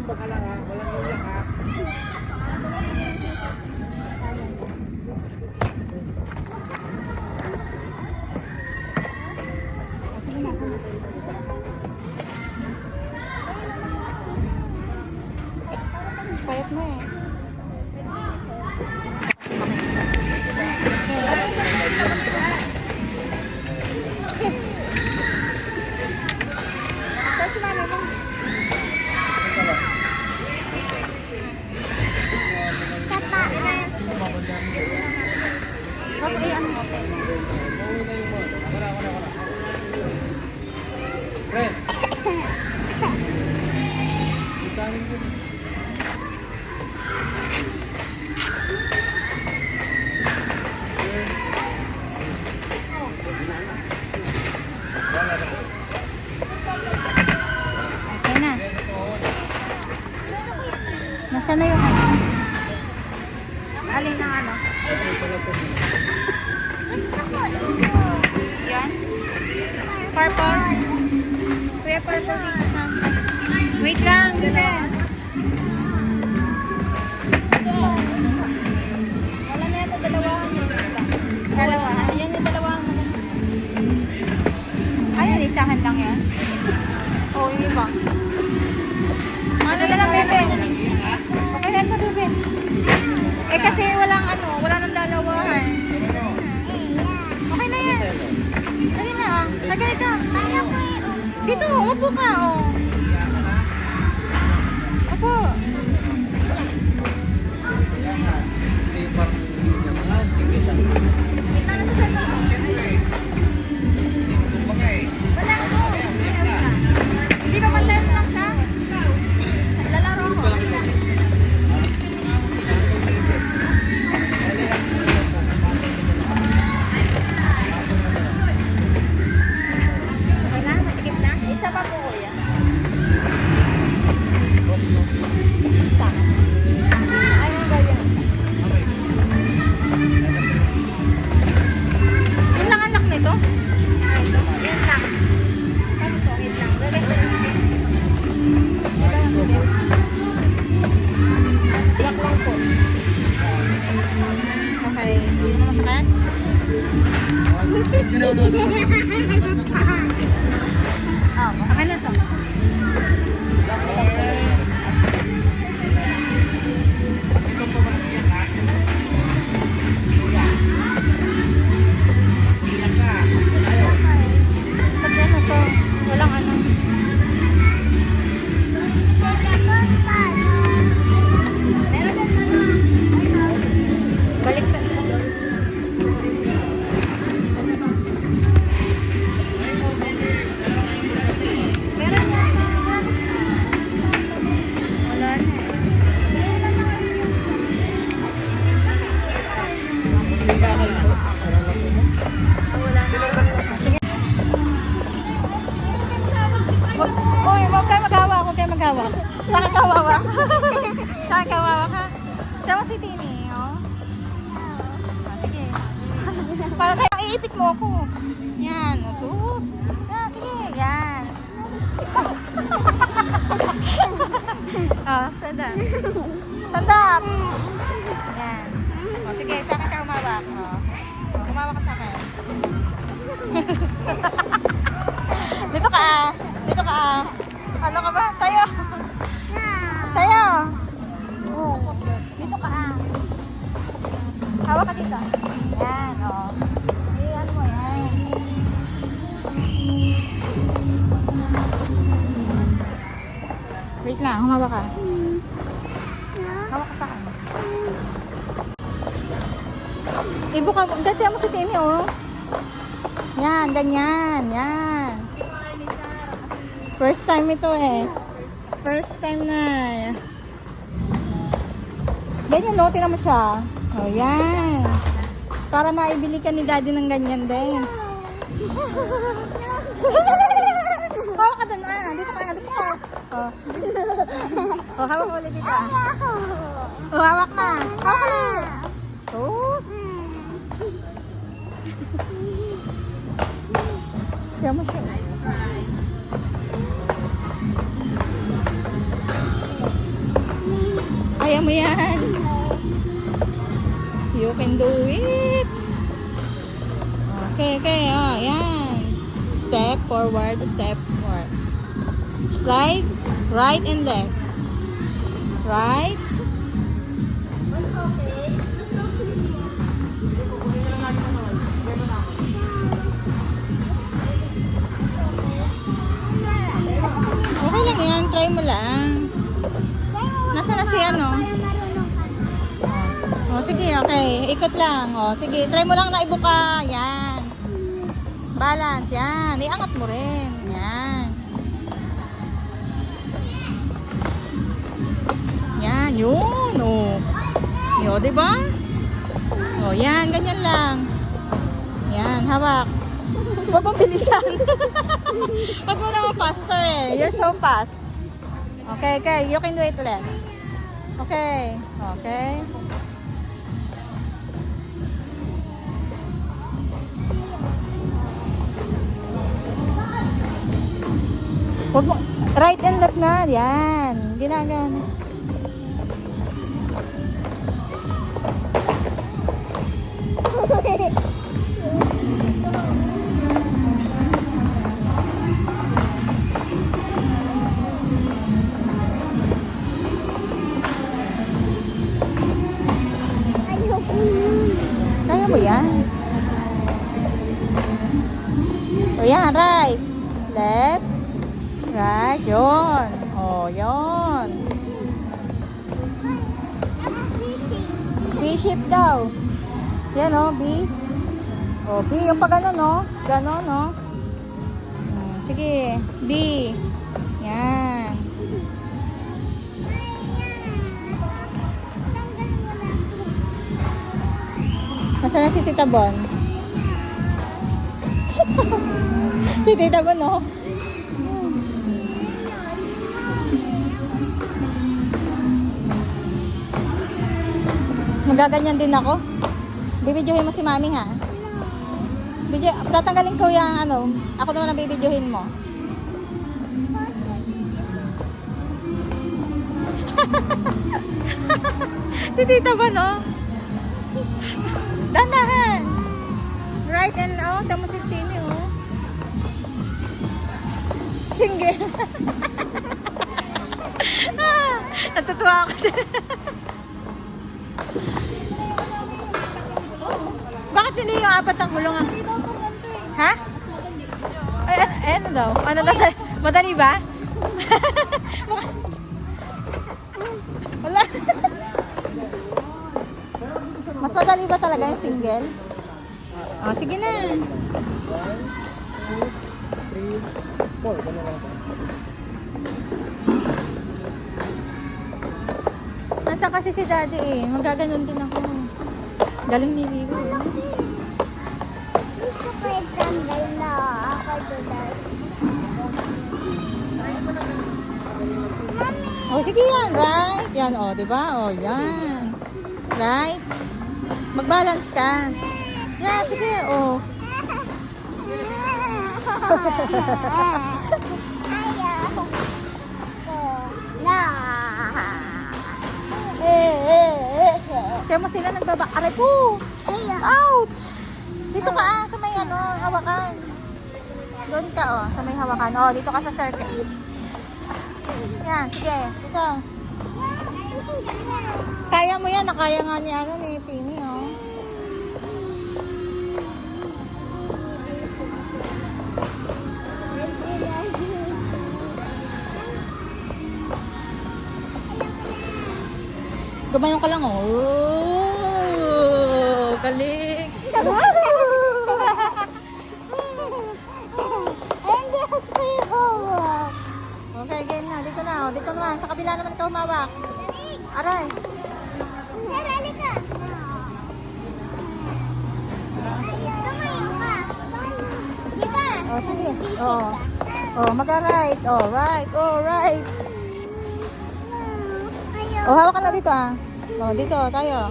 tumba ka lang ha. Walang iyak ha. Payat mo eh. Ito si mama mo. Tapa. Okay, ano? Friend. Itanin ko. Okay na. Nasaan na yung ano? Alin ang ano? Yan? Purple? Kuya, purple dito sa house. Wait lang, bebe. Wala na ito, dalawahan yun. Dalawahan? Yan yung dalawahan mo. Ayun, isahan lang yan. Oo, yung iba. Ano na lang, bebe? Okay na ito, bebe. Eh kasi walang ano, wala nang dalawahan. Okay na yan. Dali na, oh. Lagyan ito. Dito, upo ka, oh. Upo. Wala ako. Hindi ba mantayan lang siya? Lalaro ko. Okay na? Matikip na? Isa pa po kuya. Isa. Ano ba yun? Yun lang anak nito? Ay, ito. Yun lang. Ano to? Yun lang. Ganito lang. Black lang po. Okay. Hindi mo masakit? Oh, okay na to. Pag ano to, walang ano. Balik ka. Meron na. Wala na. Wala na. Sige. Uy, huwag kayo mag-hawak. Huwag kayo mag-hawak. Saan ka kawawa? Saan ka kawawa ka? Sama si Tini, oh. Ah, sige. Para tayo, iipit mo ako. Yan, sus. Yan, sige, yan. Oh, stand up. Stand up. Yan. Oh, sige, sa akin ka humawak. Oh, humawak ka sa akin. Dito ka. Dito ka. Ano ka ba? Tayo. Tayo. Oh, dito ka. Hawak ka dito. Yan, oh. Ano mo yan. Wait lang, humawak ka. Hawak ka sa akin. Ibo ka, dati mo si Timmy, oh. Yan, ganyan, yan. First time ito eh. First time na. Ganyan, no? Tinan mo siya. Oh, yan. Para maibili ka ni daddy ng ganyan din. Hawak ka doon, ah. Dito ka, dito ka. Oh, oh hawak ka ulit dito, ah. Oh, hawak na. Hawak ka ulit. Sus. Tiyan mo siya. mo yan. You can do it. Okay, okay. Oh, yan. Step forward, step forward. Slide, right and left. Right. Okay lang yan. Try mo lang. Nasaan na si ano? Oh, sige, okay. Ikot lang. Oh, sige, try mo lang na ibuka. Yan. Balance, yan. Iangat mo rin. Yan. Yan, yun. Oh. Yo, 'di ba? Oh, yan, ganyan lang. Yan, hawak. Huwag mong bilisan. Huwag mo naman faster eh. You're so fast. Okay, okay. You can do it ulit. Okay. Okay. Huwag mo. Right and left na. Yan. Ginagana. Kaya mo yan. O yan, right. Left. Right. Yun. O, yun. B-shape daw. Yan o, B. O, B. Yung pa gano'n, no? Gano'n, no? Sige. B. Yan. Nasaan na si Tita Bon? Si Tita Bon, no? Magaganyan din ako. Bibidyohin mo si Mami, ha? Tatanggalin ko yung ano. Ako naman ang bibidyohin mo. Si Tita Bon, no? Dandahan. Right and oh, tamo si Tini, oh. Single. Natutuwa ako. Bakit hindi yung apat ang gulong? Ha? Ay, ano daw? Ano daw? Madali ba? Wala. Mas madali ba talaga yung single? Oh, sige na. 1, 2, 3, 4. Ganun lang. Nasa kasi si Daddy eh. Magaganon din ako. Galing ni Riro. Gusto ko itanggal na ako doon. Oh, sige yan. Right. Yan, oh, di ba? Oh, yan. Right. Mag-balance ka. Yan, sige, oh. Ayaw ko na. Kaya mo sila nagbaba. Aray ko! Ayaw. Ouch! Dito ka sa may ano, hawakan. Doon ka, oh, sa may hawakan. Oh, dito ka sa circle. Yan, sige. Dito. Kaya mo yan. Nakaya nga ni ano ni Tini, oh. Gumayon ka lang, oh. Oh, galing. Hindi ako hawak. Okay, game na. Dito na, oh. Dito naman. Sa kabila naman ikaw humawak. Aray. Sarali ka. Tumayo ka. Di ba? Oh, sige. Oh. Oh, mag-right. Oh, right. Oh, right. Ayaw. Oh, hawak ka na dito, ah. Oh, dito, tayo.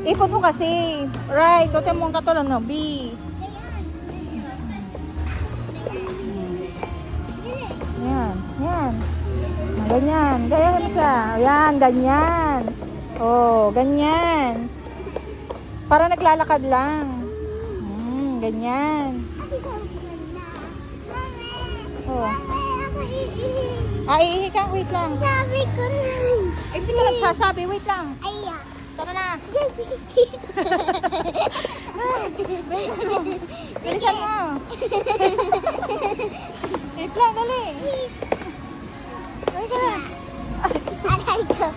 Ipon mo kasi. Right. Huwag mo ang katulong, no? B. Yan. Yan. Ganyan. Ganyan mo siya. Yan, ganyan. Oh, ganyan. Para naglalakad lang. Ganyan. Oh. Ako iihi. Iihi ka. Wait lang. Sabi ko na. Ay, hindi ka nagsasabi. Wait lang. Aya. Tara na. Bilisan mo. Wait lang, dali. Dali ka na. Aray ko. Aray ko.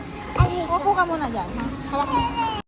Upo ka muna dyan, ha? Hawak mo.